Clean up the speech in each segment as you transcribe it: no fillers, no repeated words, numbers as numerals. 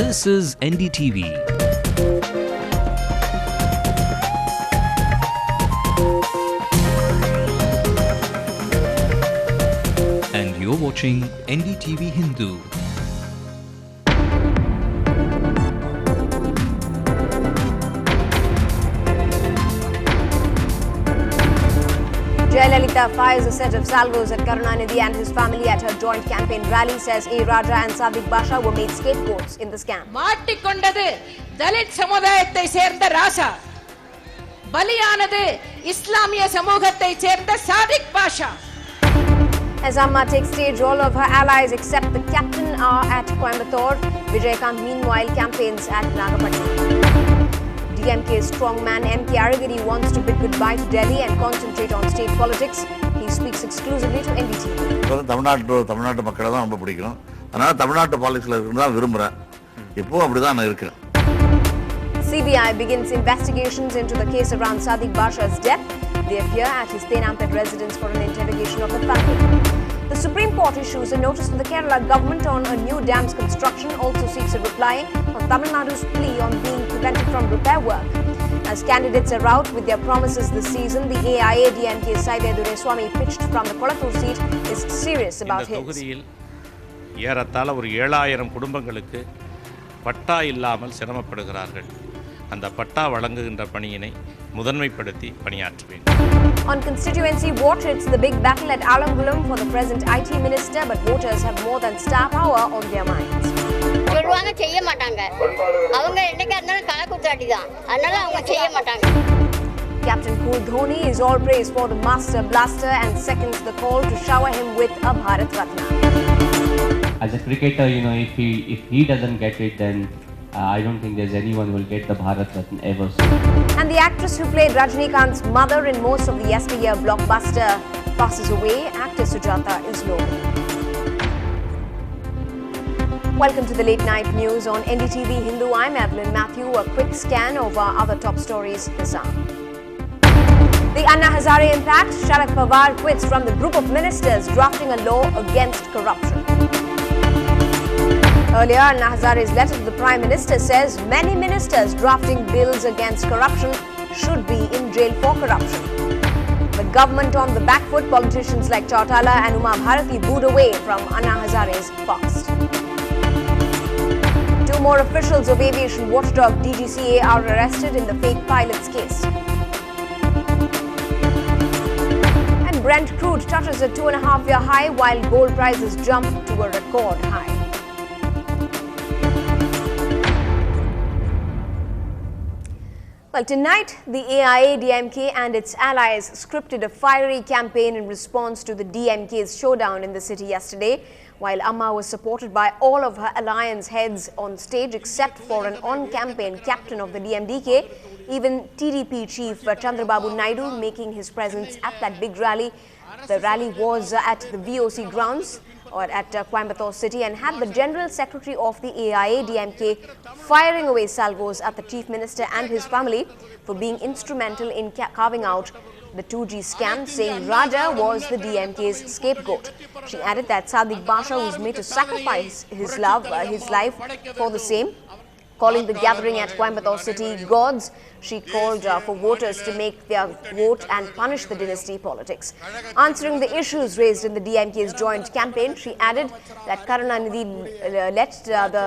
This is NDTV. And you're watching NDTV Hindu. Jayalalitha fires a set of salvos at Karunanidhi and his family at her joint campaign rally, says A. Raja and Sadiq Basha were made scapegoats in the scam. மாட்டிக்கொண்டது Dalit சமுதாயத்தை சேர்ந்த ராசா, பலியானது இஸ்லாமிய சமூகத்தை சேர்ந்த சாதிக் பாஷா. As Amma takes stage, all of her allies except the captain are at Coimbatore. Vijayakant meanwhile campaigns at Nagapattinam. DMK's strongman M.K. Arigiri wants to bid goodbye to Delhi and concentrate on state politics. He speaks exclusively to NDTV. தமிழ்நாட்டு மக்களை தான் ரொம்ப பிடிக்கும். அதனால தமிழ்நாட்டு பாலிடிக்ஸ்ல இருக்கணும் தான் விரும்புறேன். இப்போ அப்படிதான் நான் இருக்கேன். CBI begins investigations into the case around Sadiq Basha's death. They appear at his Tenampet residence for an interrogation of the family. The Supreme Court issues a notice to the Kerala government on a new dam's construction, also seeks a reply on Tamil Nadu's plea on being prevented from repair work. As candidates are out with their promises this season, the AIADMK Saide Dureswamy pitched from the Kolattur seat is serious about his. தொகுதியில் ஏறத்தாழ ஒரு 7000 குடும்பங்களுக்கு பட்டா இல்லாமல் சிரமப்படுகிறார்கள். அந்த பட்டா வழங்குகின்ற பணியினை முதன்மைப்படுத்தி பணியாற்றுவேன். On constituency vote, it's the big battle at Alangulam for the present IT minister, but voters have more than star power on their minds. சொல்வாங்க செய்ய மாட்டாங்க. அவங்க என்னைக்கா இருந்தாலும் கலக்குத்தாடி தான். அதனால அவங்க செய்ய மாட்டாங்க. Captain Cool Dhoni is all praise for the master blaster and seconds the call to shower him with a Bharat Ratna. As a cricketer, if he doesn't get it, then I don't think there's anyone who will get the Bharat Ratna ever. And the actress who played Rajnikant's mother in most of the yesteryear blockbuster passes away. Actress Sujata is low. Welcome to the late night news on NDTV Hindu. I'm Evelyn Matthew. A quick scan of our other top stories this hour. The Anna Hazare impact. Sharad Pawar quits from the group of ministers drafting a law against corruption. Earlier, Anna Hazare's letter to the Prime Minister says many ministers drafting bills against corruption should be in jail for corruption. The government on the back foot, politicians like Chautala and Uma Bharati booed away from Anna Hazare's past. Two more officials of aviation watchdog DGCA are arrested in the fake pilots case. And Brent crude touches a 2.5-year high while gold prices jump to a record high. Well, tonight, the AIADMK and its allies scripted a fiery campaign in response to the DMK's showdown in the city yesterday. While Amma was supported by all of her alliance heads on stage except for an on-campaign captain of the DMDK, even TDP chief Chandrababu Naidu making his presence at that big rally. The rally was at the VOC grounds or at Coimbatore city and had the General Secretary of the AIADMK firing away salvos at the Chief Minister and his family for being instrumental in carving out the 2G scam, saying Raja was the DMK's scapegoat. She added that Sadiq Basha was made to sacrifice his life for the same. Calling the gathering at Coimbatore city gods, she called for voters to make their vote and punish the dynasty politics. Answering the issues raised in the DMK's joint campaign, she added that Karunanidhi let the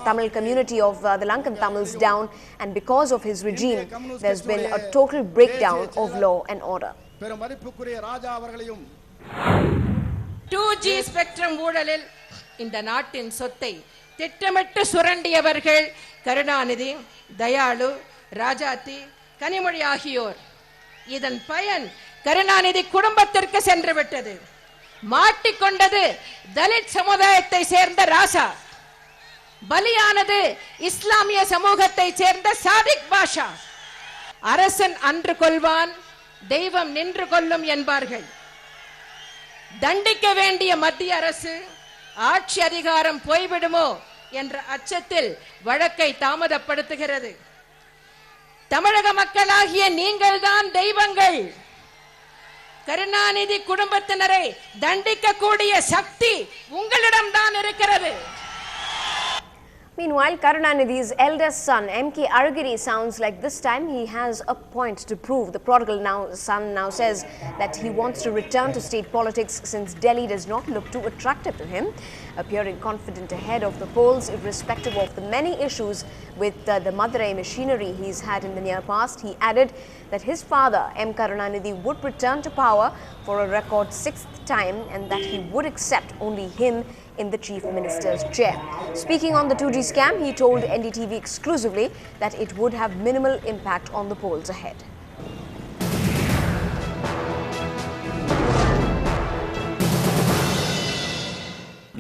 Tamil community of the Lankan Tamils down, and because of his regime, there's been a total breakdown of law and order. 2G spectrum ஊழலில் இந்த நாட்டின் சொத்தை திட்டமிட்டு சுரண்டியவர்கள் கருணாநிதி, தயாளு, ராஜாத்தி, கனிமொழி ஆகியோர். இதன் பயன் கருணாநிதி குடும்பத்திற்கு சென்று விட்டது. மாட்டிக்கொண்டது தலித் சமுதாயத்தை சேர்ந்த ராசா, பலியானது இஸ்லாமிய சமூகத்தை சேர்ந்த சாதிக் பாஷா. அரசன் அன்று கொள்வான், தெய்வம் நின்று கொள்ளும் என்பார்கள். தண்டிக்க வேண்டிய மத்திய அரசு ஆட்சி அதிகாரம் போய்விடுமோ என்ற அச்சத்தில் வழக்கை தாமதப்படுத்துகிறது. தமிழக மக்களாகிய நீங்கள் தான் தெய்வங்கள். கருணாநிதி குடும்பத்தினரை தண்டிக்கக்கூடிய சக்தி உங்களிடம்தான் இருக்கிறது. Meanwhile, Karunanidhi's eldest son, M.K. Aragiri, sounds like this time he has a point to prove. The prodigal son now says that he wants to return to state politics since Delhi does not look too attractive to him. Appearing confident ahead of the polls, irrespective of the many issues with the Madurai machinery he's had in the near past, he added that his father, M. Karunanidhi, would return to power for a record 6th time and that he would accept only him in the Chief Minister's chair. Speaking on the 2G scam, he told NDTV exclusively that it would have minimal impact on the polls ahead.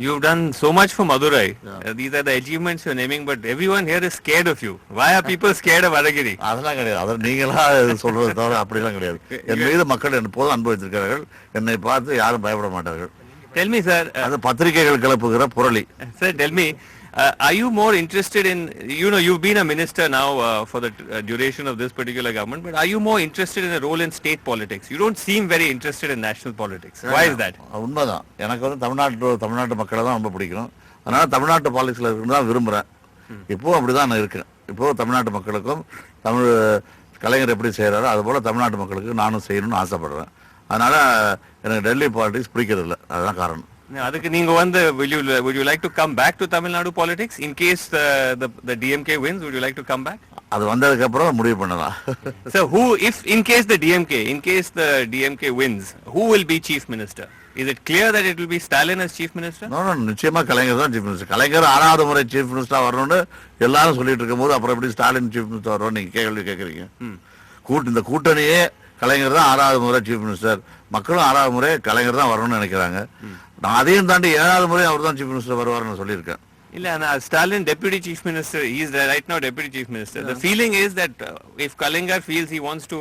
You've done so much for Madurai. These are the achievements you're naming, but everyone here is scared of you. Why are people scared of Aragiri? அதெல்லாம் கிடையாது. அதை நீங்களா சொல்றது தவிர அப்படிலாம் கிடையாது. என் மீது மக்கள் எப்போதும் அன்பு வைத்திருக்கிறார்கள். என்னை பார்த்து யாரும் பயப்பட மாட்டார்கள். Tell me, sir. அது பத்திரிகைகள் கிளப்புகிற புரளி. Sir, tell me, are you more interested in, you've been a minister now for the duration of this particular government, but are you more interested in a role in state politics? You don't seem very interested in national politics. Why is that? உண்மைதான். எனக்கு வந்து தமிழ்நாட்டு மக்களை தான் ரொம்ப பிடிக்கும். அதனால தமிழ்நாட்டு பாலிடிக்ஸ்ல இருந்து தான் விரும்புறேன். இப்போ அப்படிதான் நான் இருக்கேன். இப்போ தமிழ்நாட்டு மக்களுக்கும் தமிழ் கலைஞர் எப்படி செய்யறாரோ அது போல தமிழ்நாட்டு மக்களுக்கு நானும் செய்யணும்னு ஆசைப்படுறேன். அதனால எனக்கு டெல்லி பாலிடிக்ஸ் பிடிக்கிறது அதுதான் காரணம். அதுக்கு நீங்க வந்து would you like to come back to Tamil Nadu politics in case the DMK wins? Would you like to come back? அது வந்ததுக்கு அப்புறம் முடிவு பண்ணலாம். So in case the DMK wins, who will be chief minister? Is it clear that it will be Stalin as chief minister? No, நிச்சயமா கலைஞர் தான் chief minister. கலைஞர் 6வது முறை chief மினிஸ்டரா வரணும்னு எல்லாரும் சொல்லிட்டு இருக்கும்போது அப்புறம் எப்படி ஸ்டாலின் சீஃப் மினிஸ்டர் வருவோம் நீங்க கேக்குறீங்க. இந்த கூட்டணியே கலைஞர் தான் 6வது முறை சீஃப் மினிஸ்டர். மக்களும் 6வது முறை கலைஞர் தான் வரணும்னு நினைக்கிறாங்க. நான் அதையும் தாண்டி 7வது முறை அவர் தான் சீஃப் மினிஸ்டர் வருவார்னு சொல்லியிருக்கேன். இல்ல Stalin deputy chief minister, he is right now deputy chief minister. The feeling is that if Kalinga feels he wants to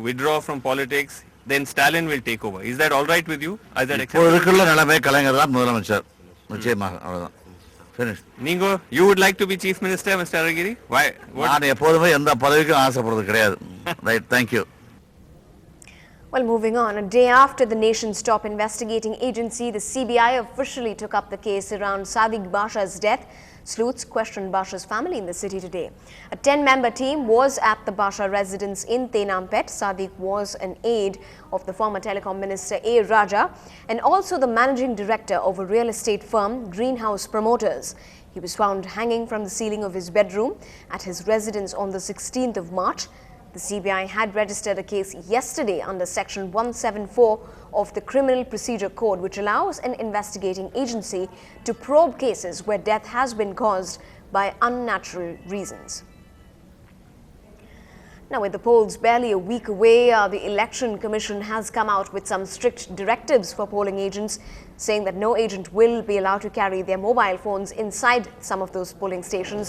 withdraw from politics, then Stalin will take over. Is that all right with you? Is that acceptable? இப்போ இருக்கிற நிலைமை கலைஞர் தான் முதலமைச்சர். நிச்சயமாக அவ்வளவுதான். Finish. நீங்க you would like to be chief minister, Mr. Aragiri? Why? நான் எப்போதுமே எந்த பதவிக்கும் ஆசைப்படுறது கிடையாது. Right, thank you. Well, moving on, a day after the nation's top investigating agency, the CBI officially took up the case around Sadiq Basha's death. Sleuths questioned Basha's family in the city today. A 10-member team was at the Basha residence in Tenampet. Sadiq was an aide of the former telecom minister A. Raja and also the managing director of a real estate firm, Greenhouse Promoters. He was found hanging from the ceiling of his bedroom at his residence on the 16th of March. The CBI had registered a case yesterday under Section 174 of the Criminal Procedure Code, which allows an investigating agency to probe cases where death has been caused by unnatural reasons. Now, with the polls barely a week away, the Election Commission has come out with some strict directives for polling agents, saying that no agent will be allowed to carry their mobile phones inside some of those polling stations.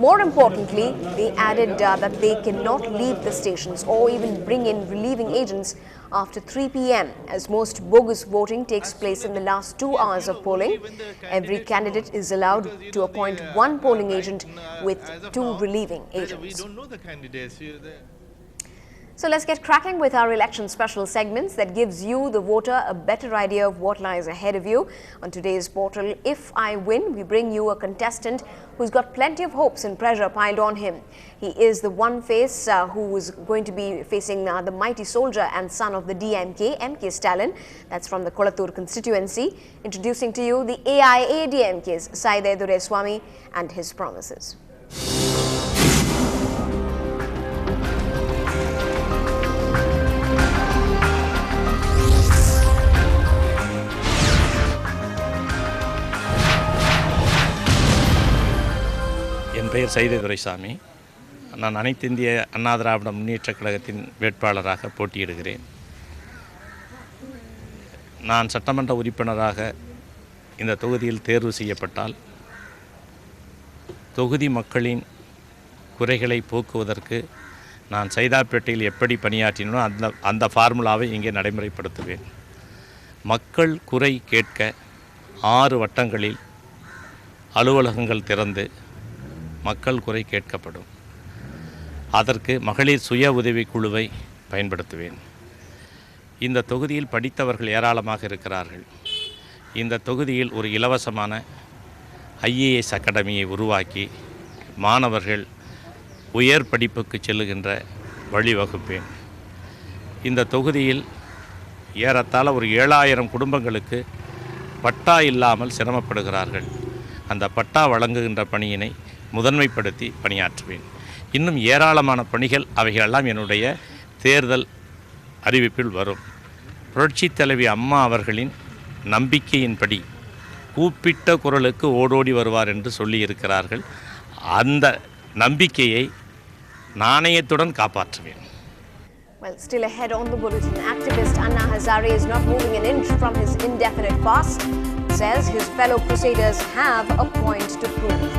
More importantly, they added that they cannot leave the stations or even bring in relieving agents after 3 p.m. as most bogus voting takes place in the last 2 hours of polling. Every candidate is allowed to appoint 1 polling agent with 2 relieving agents. We don't know the candidates. So let's get cracking with our election special segments that gives you, the voter, a better idea of what lies ahead of you. On today's portal, If I Win, we bring you a contestant who's got plenty of hopes and pressure piled on him. He is the one face who is going to be facing the mighty soldier and son of the DMK, M.K. Stalin. That's from the Kolattur constituency. Introducing to you the AIA DMK's Saide Dureswamy and his promises. என் பெயர் சைதை துரைசாமி. நான் அனைத்து இந்திய அண்ணா திராவிட முன்னேற்றக் கழகத்தின் வேட்பாளராக போட்டியிடுகிறேன். நான் சட்டமன்ற உறுப்பினராக இந்த தொகுதியில் தேர்வு செய்யப்பட்டால் தொகுதி மக்களின் குறைகளை போக்குவதற்கு நான் சைதாப்பேட்டையில் எப்படி பணியாற்றினோ அந்த ஃபார்முலாவை இங்கே நடைமுறைப்படுத்துவேன். மக்கள் குறை கேட்க 6 வட்டங்களில் அலுவலகங்கள் திறந்து மக்கள் குறை கேட்கப்படும். அதற்கு மகளிர் சுய உதவிக் குழுவை பயன்படுத்துவேன். இந்த தொகுதியில் படித்தவர்கள் ஏராளமாக இருக்கிறார்கள். இந்த தொகுதியில் ஒரு இலவசமான ஐஏஎஸ் அகாடமியை உருவாக்கி மாணவர்கள் உயர் படிப்புக்கு செல்லுகின்ற வழிவகுப்பேன். இந்த தொகுதியில் ஏறத்தாழ ஒரு 7000 குடும்பங்களுக்கு பட்டா இல்லாமல் சிரமப்படுகிறார்கள். அந்த பட்டா வழங்குகின்ற பணியினை முதன்மைப்படுத்தி பணியாற்றுவேன். இன்னும் ஏராளமான பணிகள் அவைகளெல்லாம் என்னுடைய தேர்தல் அறிவிப்பில் வரும். புரட்சித் தலைவி அம்மா அவர்களின் நம்பிக்கையின்படி கூப்பிட்ட குரலுக்கு ஓடோடி வருவார் என்று சொல்லியிருக்கிறார்கள். அந்த நம்பிக்கையை நாணயத்துடன் காப்பாற்றுவேன். Well, still ahead on the bulletin, activist Anna Hazare is not moving an inch from his indefinite fast. Says his fellow crusaders have a point to prove.